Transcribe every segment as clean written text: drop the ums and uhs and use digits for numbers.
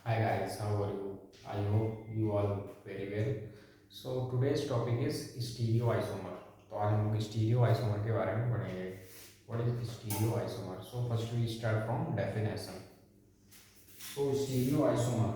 Hi guys, how are you? I hope you all very well. So today's topic is stereoisomer. तो आज हम लोग stereoisomer के बारे में पढ़ेंगे. What is stereoisomer? So first we start from definition. So stereoisomer.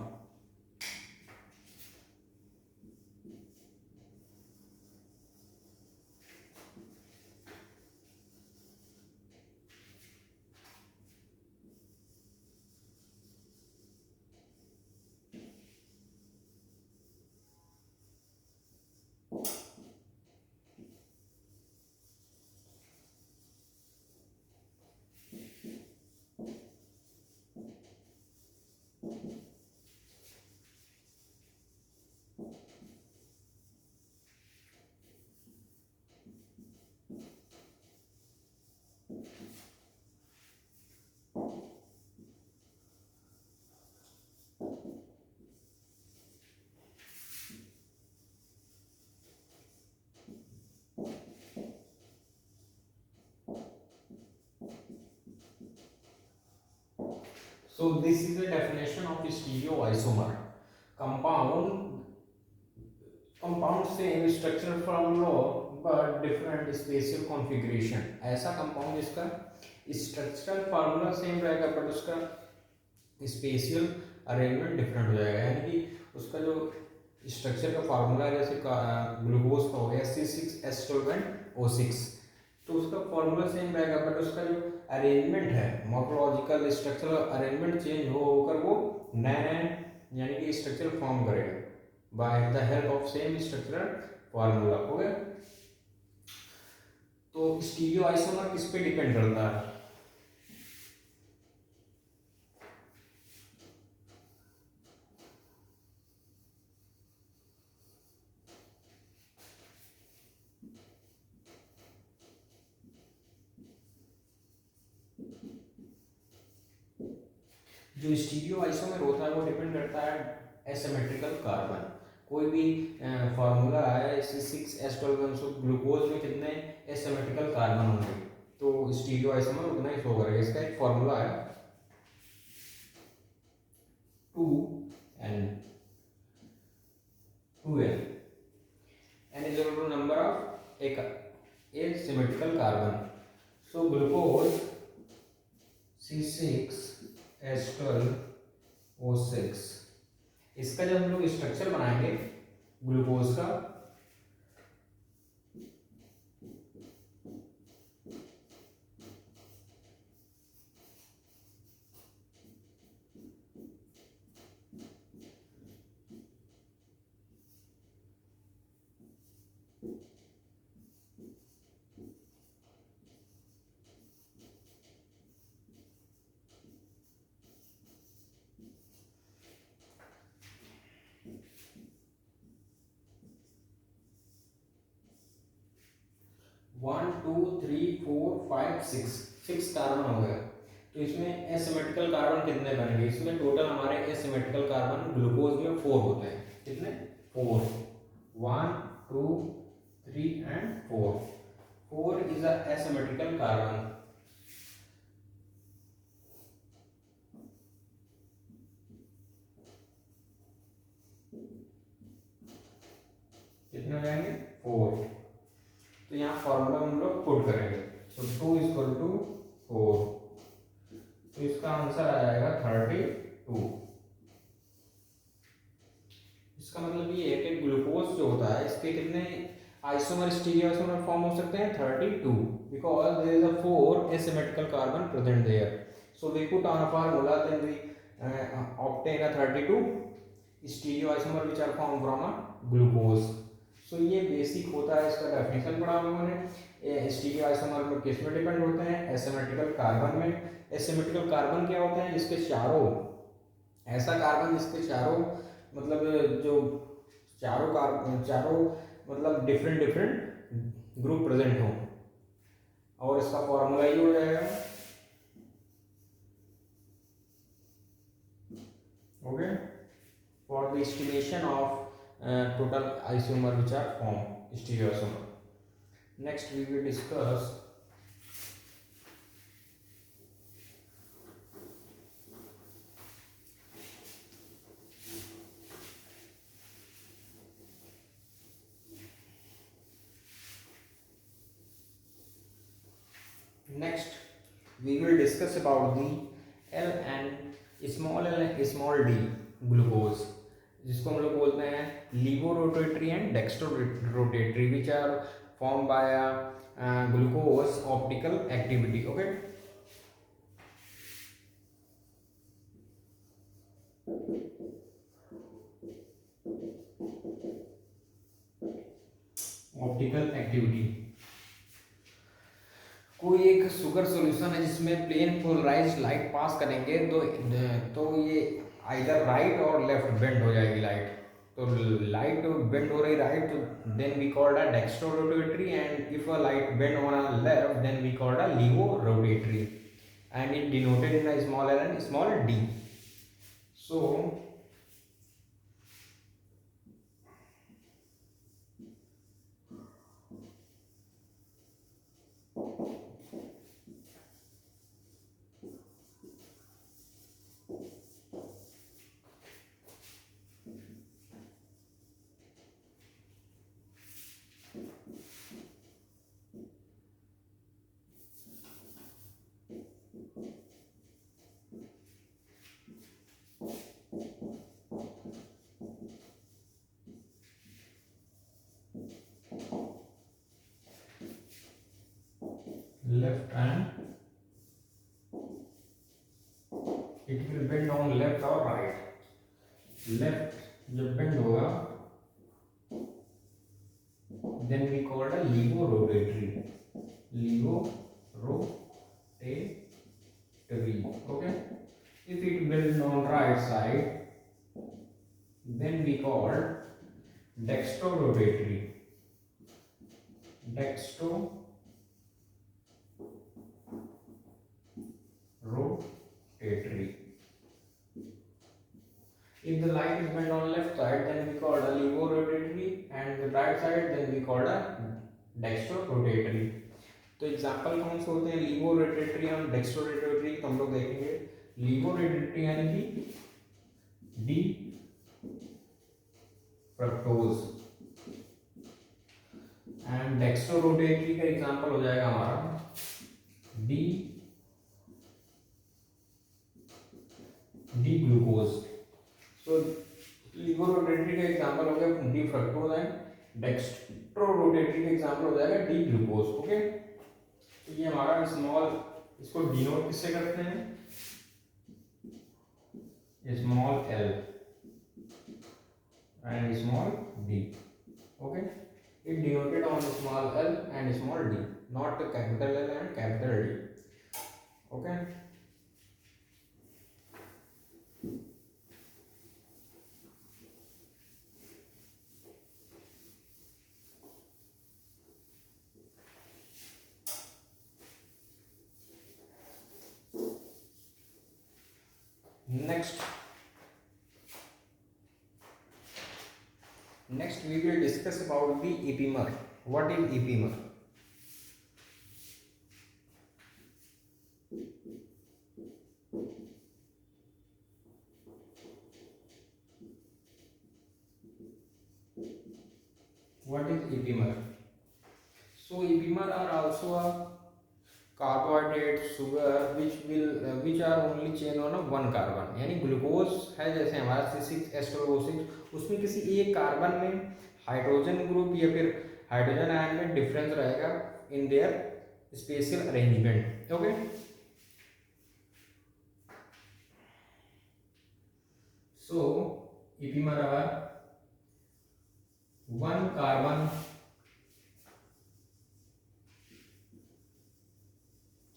So this is the definition of stereoisomer. Compound same structure from law but different spatial configuration. ऐसा compound जिसका स्ट्रक्चरल फार्मूला सेम रहेगा but उसका spatial arrangement different हो जाएगा. यानी कि उसका जो स्ट्रक्चर का फार्मूला है, जैसे ग्लूकोज का हो गया C6H12O6, तो उसका फॉर्मूला सेम रहेगा बट उसका जो अरेंजमेंट है, मॉर्फोलॉजिकल स्ट्रक्चरल अरेंजमेंट चेंज होकर वो नए नए यानी कि स्ट्रक्चर फॉर्म करेगा by the help of same structural formula. हो गया. तो स्टीरियो आइसोमर किस पे डिपेंड करता है? जो स्टीरियो आइसोमर होता है वो डिपेंड करता है एसिमेट्रिकल कार्बन. कोई भी फार्मूला है C6H12, सो ग्लूकोज में कितने एसिमेट्रिकल कार्बन होंगे तो स्टीरियो आइसोमर उतना ही शो करेगा. इसका एक फार्मूला है 2n. 2n n is equal to number of asymmetrical carbon. So glucose C6H12O6, इसका जब हम लोग स्ट्रक्चर बनाएंगे ग्लूकोज का, one two three four five six carbon हो गया. तो इसमें एसिमेट्रिकल कार्बन कितने बनेंगे? इसमें टोटल हमारे एसिमेट्रिकल कार्बन ग्लूकोज में 4 होते हैं. कितने? 4. 1 2 3 and 4. 4 is a asymmetrical carbon. कितने हो जाएंगे? 4. तो यहाँ फॉर्मूला हम लोग पुट करेंगे. तो 2 इक्वल टू 4, तो इसका आंसर आ जाएगा 32. इसका मतलब ये है कि ग्लूकोज जो होता है इसके कितने आइसोमर स्टीरियो आइसोमर फॉर्म हो सकते हैं? 32, because there is a 4 asymmetrical carbon present there. So we put on a formula, then we obtain a 32 stereoisomer which are formed from a glucose. So ये basic होता है. इसका definition पढ़ा हम लोगों ने. स्टीरियो आइसोमर में किस में डिपेंड होते हैं? एसिमेट्रिकल कार्बन में. एसिमेट्रिकल कार्बन क्या होते हैं? जिसके चारों, ऐसा कार्बन जिसके चारों मतलब जो चारों मतलब डिफरेंट डिफरेंट ग्रुप प्रेजेंट हो. और इसका फॉर्मूला ये हो जाएगा. Okay. For the estimation of total isomer which are formed stereoisomer. Next we will discuss Next, we will discuss about the L and small d glucose, जिसको हम लोग बोलते हैं levorotatory and dextrorotatory, which are form by glucose optical activity. Okay, optical activity. कोई एक sugar solution है जिसमें plane polarised light pass करेंगे तो ये आइदर राइट और लेफ्ट बेंड हो जाएगी लाइट. तो लाइट बेंड हो रही राइट, तो then we called a dextrorotatory, and if a light bend on a left then we called a levorotatory, and it denoted in a small l and small d. So left and it will bend on left or right. Left जब bend होगा then we called a levorotatory. Okay, if it bends on right side then we called dextrorotatory. If the light is bent on left side then we call a levorotatory, and the right side then we call a dextrorotatory. तो example कौन से होते हैं लीवोरोटेटरी और dextrorotatory, हम लोग देखेंगे. लीवोरोटेटरी यानी कि डी फ्रक्टोज, एंड डेक्स्ट्रोरोटेटरी का एग्जांपल हो जाएगा हमारा डी ग्लूकोज. सो लीवोरोटेटरी का एग्जांपल हो गया डी फ्रक्टोज एंड डेक्स्ट्रोरोटेटरी का एग्जांपल हो जाएगा डी ग्लूकोज. ओके, तो ये हमारा स्मॉल, इसको डिनोट किससे करते हैं, small L and small D. Okay, it denoted on small L and small D, not capital L and capital D. Okay, next we will discuss about the epimer. What is epimer? What is epimer? So epimer are also a carbohydrate, sugar which are only chain on a one carbon. यानी glucose है जैसे हमारा C6H12O6, उसमें किसी एक carbon में hydrogen group या फिर हाइड्रोजन आयन में डिफरेंस रहेगा in their special arrangement. Okay, so epimer are one carbon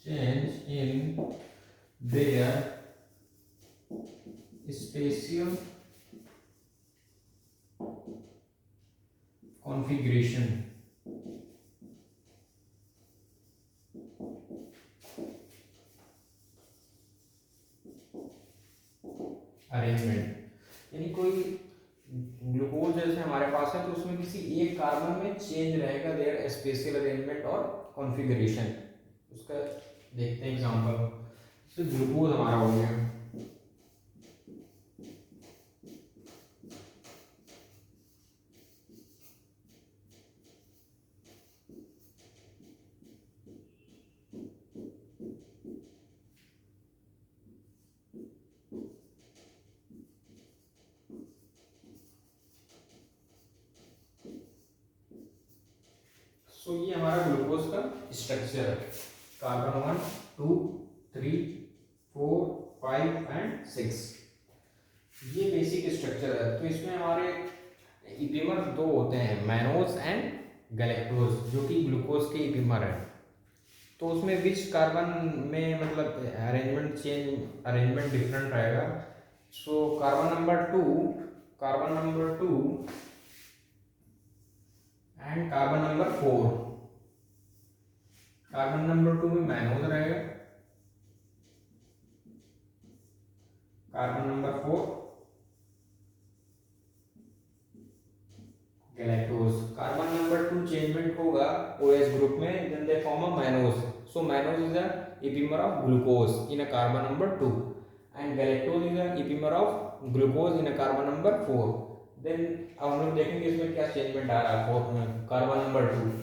change in their spatial configuration. Arrangement यानी कोई ग्लूकोज जैसे हमारे पास है तो उसमें किसी एक कार्बन में चेंज रहेगा देयर स्पेशल अरेंजमेंट और कॉन्फ़िगरेशन. उसका देखते हैं एग्जांपल. तो ग्लूकोज हमारा हो गया, सो ये हमारा ग्लूकोज का स्ट्रक्चर है, कार्बन 1 2 3 4 5 एंड 6, ये बेसिक स्ट्रक्चर है। तो इसमें हमारे इपिमर दो होते हैं, मैनोज एंड गैलेक्टोज, जो कि ग्लूकोज के इपिमर है। तो उसमें विच कार्बन में मतलब अरेंजमेंट डिफरेंट रहेगा। So carbon number two and carbon number 4, carbon number 2 में मैनोज रहेगा, carbon number 4 galactose. Carbon number 2 चेंजमेंट होगा OH ग्रुप में, then they form a mannose. So mannose is a epimer of glucose in a carbon number 2 and galactose is a epimer of glucose in a carbon number 4। Then अब हम लोग देखेंगे इसमें क्या changement आ रहा है carbon number 2।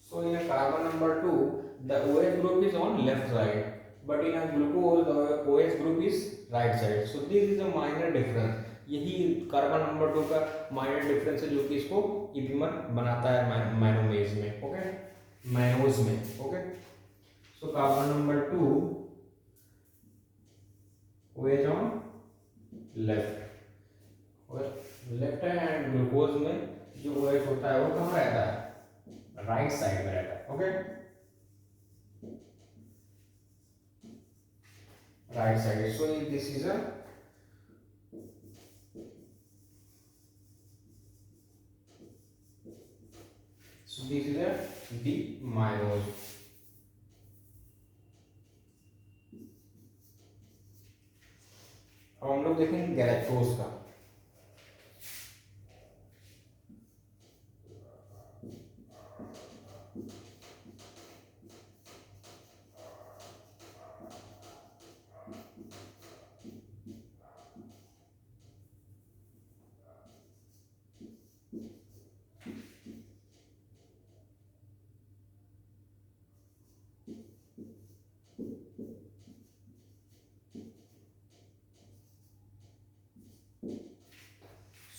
So in a carbon number 2, the OH group is on left side, but in a glucose the OH group is right side. So this is a minor difference। यही carbon number 2 का minor difference है, जो कि इसको इपिमर बनाता है मैनोमेज में, okay, mannose में, okay. So carbon number 2 OH on left है, एंड ग्लूकोज में जो OH होता है वो कहाँ रहता है, राइट साइड में रहता है, okay, right side. So this is a D mannose. अब हम लोग देखेंगे गैलेक्टोज का।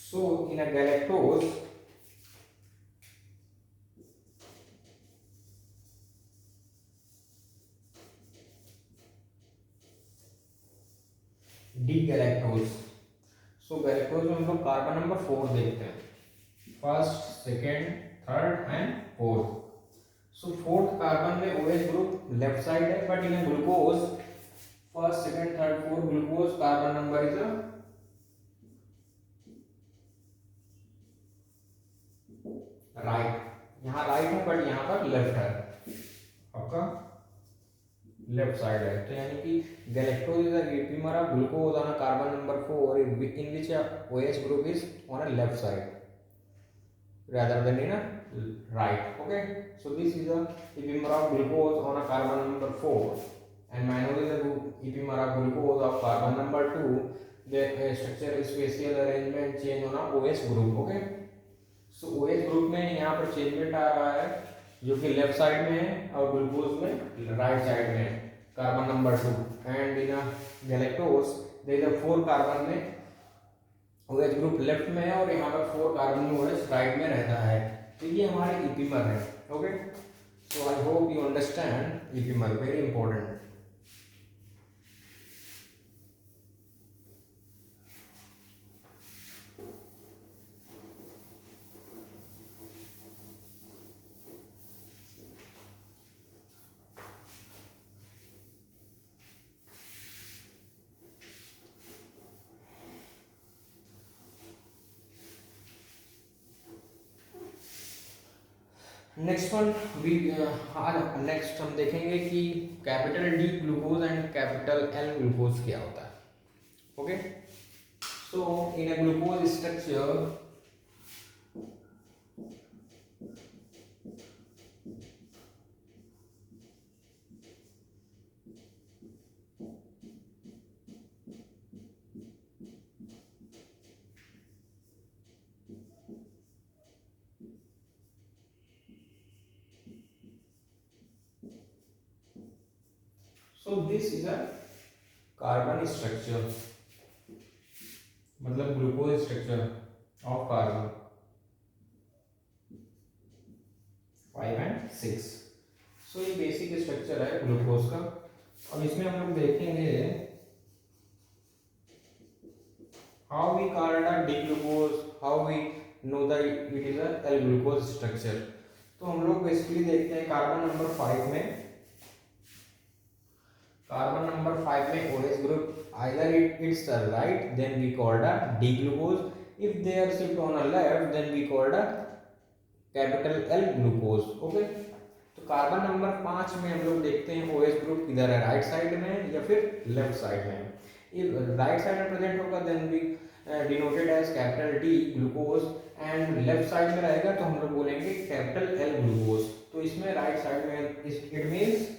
So in a galactose, D galactose. So galactose में हम लोग कार्बन नंबर 4 देखते हैं, first second third and fourth. So fourth carbon में OH ग्रुप लेफ्ट साइड है, but in glucose first second third fourth glucose carbon number is right. यहाँ right है but यहाँ पर लेफ्ट है, आपका लेफ्ट साइड है। तो यानी कि galactose is a epimer of glucose on a carbon number 4 in which a OH group is on a left side rather than in a right, okay। So this is a epimer of glucose on a carbon number 4 and mannose is a epimer of glucose of carbon number 2। The structure is spatial arrangement change on a OH group, okay। So OH group में यहाँ पर changement आ रहा है, जो कि left side में है, और ग्लूकोज में राइट साइड में है, carbon number 2। And in galactose there is 4 carbon में OH ग्रुप लेफ्ट में है, और यहाँ पर 4 कार्बन में OH राइट में रहता है। तो ये हमारे इपिमर है, okay. So I hope you understand epimer, very important. Next one next हम देखेंगे कि capital D glucose and capital L glucose क्या होता है, okay. So So in a glucose structure, so this is a carbon structure, मतलब glucose structure of carbon 5 and 6। सो ये basic structure है glucose का। अब इसमें हम लोग देखेंगे how we call D glucose, how we know that it is a L glucose structure. तो हम लोग बेसिकली देखते हैं कार्बन नंबर 5 में, कार्बन नंबर 5 में OH group either it's the right, then we called a D glucose. If they are shipped on a left, then we called a capital L glucose. Okay, तो carbon number 5 में हम लोग देखते हैं OH group किधर है, right side में या फिर लेफ्ट साइड में। if राइट साइड में प्रेजेंट होगा then we denoted as capital D glucose, and left side में रहेगा तो हम लोग बोलेंगे कैपिटल L glucose। तो इसमें राइट साइड में it means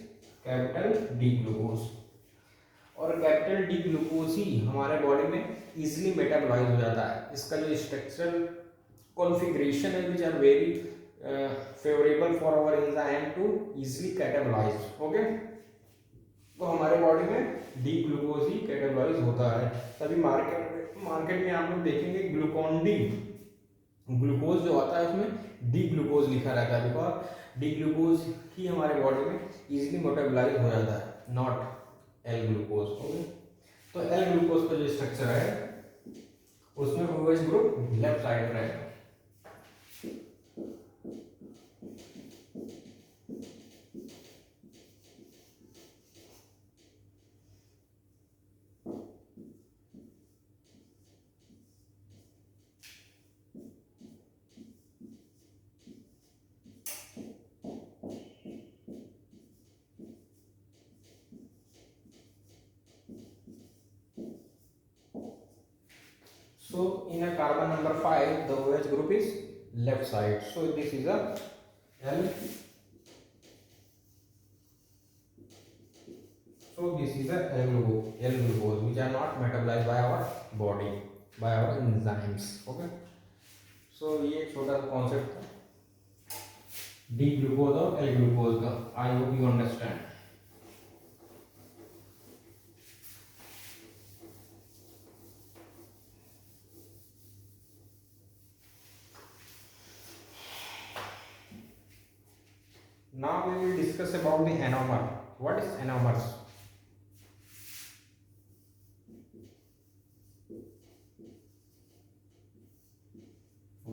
capital D glucose, और कैपिटल डी ग्लूकोज ही हमारे बॉडी में इजीली मेटाबॉलाइज हो जाता है। इसका जो स्ट्रक्चरल कॉन्फ़िगरेशन है which are very favourable for our enzyme to easily catabolise. Okay, तो हमारे बॉडी में डी ग्लूकोज ही कैटाबॉलाइज होता है। तभी मार्केट में आप लोग देखेंगे ग्लूकॉन डी, ग्लूकोज जो आता है उसमें डी ग्लूकोज लिखा रहता है, बिकॉज डी ग्लूकोज ही हमारे बॉडी में इजीली मेटाबॉलाइज हो जाता है, नॉट एल ग्लूकोज। ओके, तो एल ग्लूकोज का जो स्ट्रक्चर है उसमें OH ग्रुप लेफ्ट साइड में रहेगा। So in a carbon number 5, the OH group is left side. So this is a L. So this is a L glucose, which are not metabolized by our body, by our enzymes. Okay. So ये छोटा सा concept था D glucose और L glucose का। आई hope you understand. Now we will discuss about the anomer. What is anomers?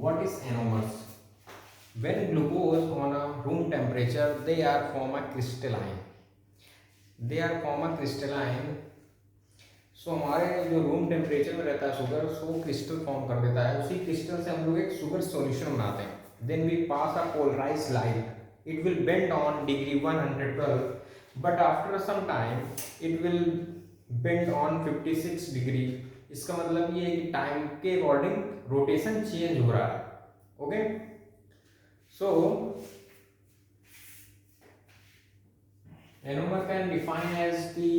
What is anomers? When glucose on a room temperature, they are form a crystalline. They are form a crystalline. So हमारे जो room temperature में रहता है sugar, सो crystal form कर देता है। उसी crystal से हम लोग एक शुगर सॉल्यूशन बनाते हैं। Then we pass a polarized light. It will bend on degree 112, but after some time it will bend on 56 degree. इसका मतलब ये कि टाइम के अकॉर्डिंग रोटेशन चेंज हो रहा है। Okay, so anomer can define as the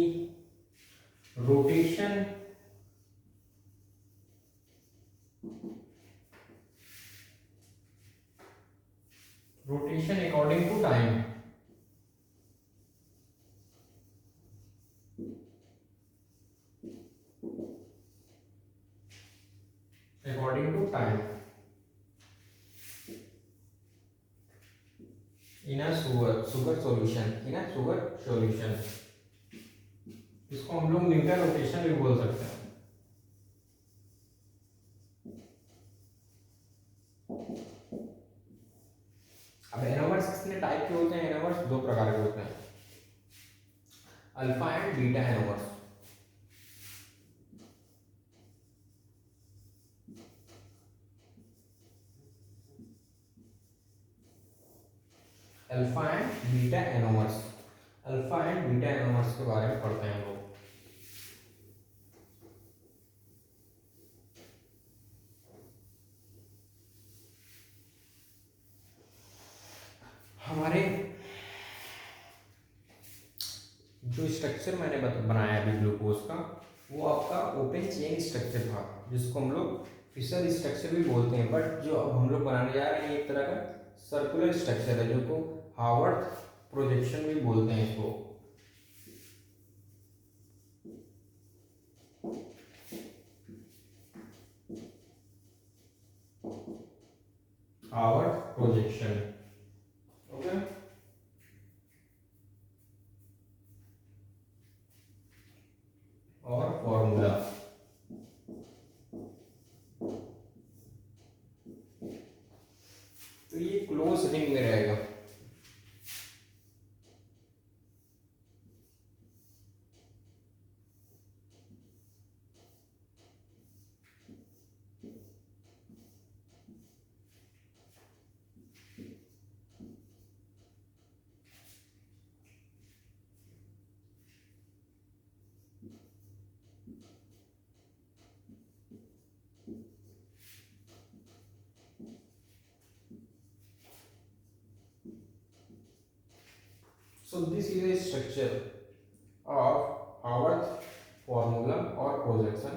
rotation according to time। According to time in a sugar solution। इसको हम लोग न्यूटन रोटेशन भी बोल सकते हैं। अब एनोमर्स कितने टाइप के होते हैं? एनोमर्स दो प्रकार के होते हैं, alpha and beta anomers. Alpha and beta anomers, alpha and beta anomers के बारे में पढ़ते हैं हम लोग। हमारे जो स्ट्रक्चर मैंने बनाया अभी ग्लूकोज का, वो आपका ओपन चेन स्ट्रक्चर था, जिसको हम लोग फिशर स्ट्रक्चर भी बोलते हैं, बट जो अब हम लोग बनाने जा रहे हैं एक तरह का सर्कुलर स्ट्रक्चर है, जो को हार्वर्ड प्रोजेक्शन भी बोलते हैं इसको। Harvard projection, okay. और फॉर्मूला, तो ये क्लोज रिंग में रहेगा। So this is a structure of Haworth formula और projection,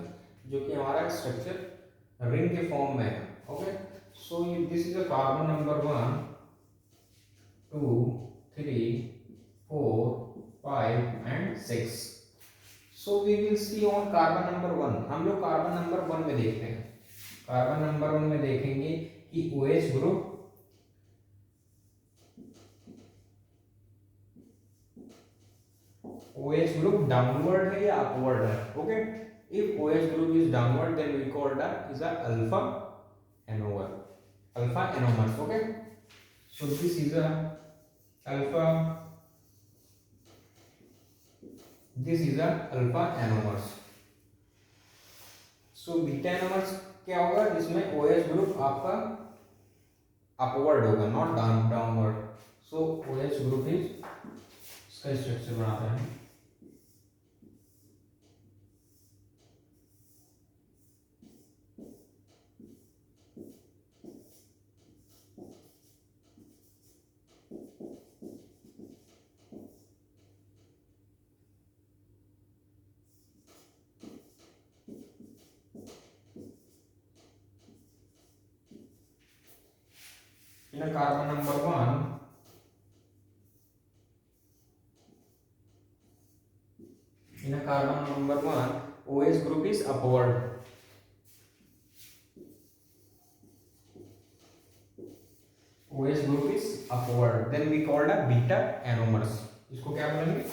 जो कि हमारा स्ट्रक्चर रिंग के फॉर्म में है, okay. So this is a carbon number 1 2 3 4 5 and 6। So we will see on carbon number 1। हम लोग कार्बन नंबर 1 में देखते हैं। कार्बन नंबर 1 में देखेंगे कि OH group OH group downward है या upward है, okay? If OH group is downward, then we call that is a alpha anomer, alpha anomers, okay? So this is a alpha, this is a alpha anomers. So beta anomers क्या होगा, जिसमें OH group आपका upward होगा, not downward. So OH group is, इसका structure बनाते हैं। In a carbon number 1, in a carbon number 1, OH group is upward. OH group is upward. Then we called a beta anomers. इसको क्या बोलेंगे?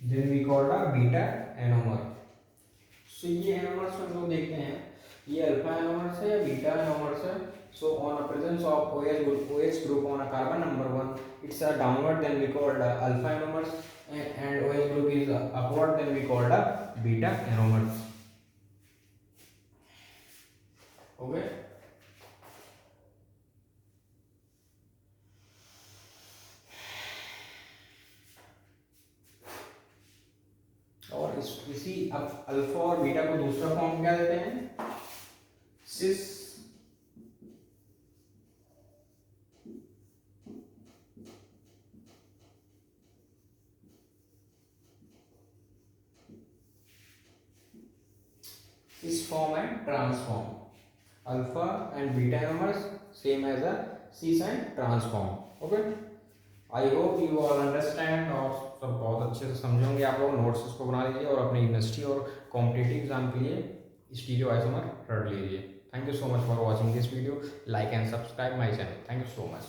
Then we called a beta anomer. So ये anomers हम लोग देखते हैं, ये अल्फा एनोमर्स है या बीटा एनोमर्स है। So on a presence of OH group on a carbon number 1, it's a downward, then we called alpha anomers, and OH group is upward, then we called beta anomers, okay। और इसी alpha और beta को दूसरा form क्या देते हैं, सिस इस form है trans form. Alpha and beta anomers same as a cis and trans form, okay. I hope you all understand, और सब बहुत अच्छे से समझोगे आप लोग। नोट्स इसको बना लीजिए और अपने यूनिवर्सिटी और कॉम्पिटिटिव एग्जाम के लिए स्टीरियो आइसोमर रट लीजिए। Thank you so much for watching this video. Like and subscribe my channel. Thank you so much.